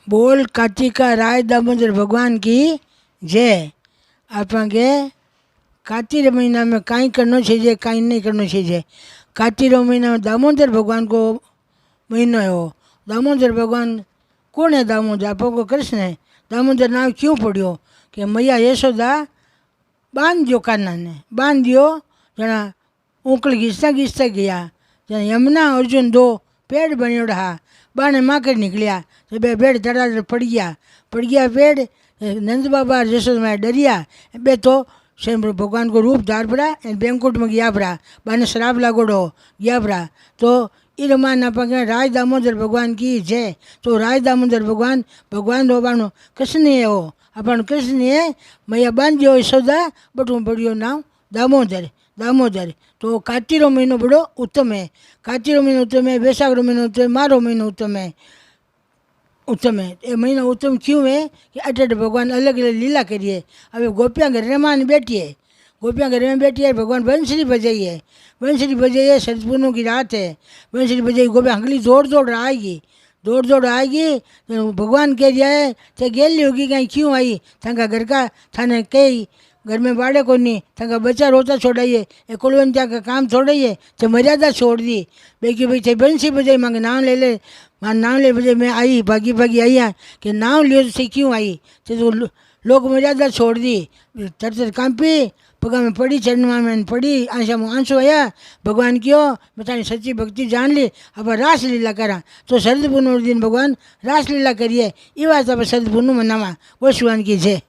बोल कार्तिका राय दामोदर भगवान की जय। आपके कार्तिक महीना में कहीं करना चाहिए कहीं नहीं करना चाहिए। कार्तिक महीना में दामोदर भगवान को महीना है। वो दामोदर भगवान कौन है? दामोदर आपको कृष्ण है। दामोदर नाम क्यों पड़ो कि मैया यशोदा बांध दियो कान्हा ने, बांध दियो जना ऊँकल घीसता घीसता गया जना यमुना अर्जुन दो पेड़ बनियोड़ा हा बाने माँ कर निकलिया तो बे पेड़ चढ़ा पड़ गया पेड़। नंद बाबा यशोदा में डरिया बे तो स्वयं भगवान को रूप धार पड़ा बैंकुट में गया पड़ा बाने शराब लागोड़ो गया पड़ा। तो इन मान आप राय दामोदर भगवान की जय। तो राय दामोदर भगवान भगवान रोबानो कृष्ण है। वो अपन कृष्ण है मैया बांधियो यशोदा बटू पड़ियो नाम दामोदर दामोदर। तो कार्तिक महीनो बड़ो उत्तम है। कार्तिक महीनो उत्तम है, वैशाख महीनो उत्तम है, मारो महीनो उत्तम है। उत्तम है ये महीना उत्तम क्यों है कि अटे भगवान अलग अलग लीला करिए। अब गोपियाँ घर में बैठी है, गोपियाँ घर में बैठी है, भगवान बंसरी बजाई है, बंसरी बजाई है। सतपुनों की रात है, बंसरी बजाई गोपियाँ हंगली दौड़ दौड़ आएगी, दौड़ दौड़ आएगी। तो भगवान कह दिया है तो गेली होगी कहीं क्यों आई थका घर का थाने कई घर में बाड़े को नहीं थका बच्चा रोता छोड़ाइए ये कुलवंतिया का काम छोड़ाइए तो मर्यादा छोड़ दी। बेकी भाई थे बंसी बजाई मांगे नाम ले ले मां नाम ले बजे मैं आई भागी भागी आई है कि नाम लियो तो क्यों आई तो लोग मर्यादा छोड़ दी। तर कांपी पगा में पड़ी चरणमा में पड़ी आशा में आंसू आया भगवान क्यों मैं तारी सच्ची भक्ति जान ली अब रास लीला करा। तो शरद पूर्णिमा दिन भगवान रास लीला करिए ये बात अब शरद पूर्णिमा मनावा वो शिवान की जय।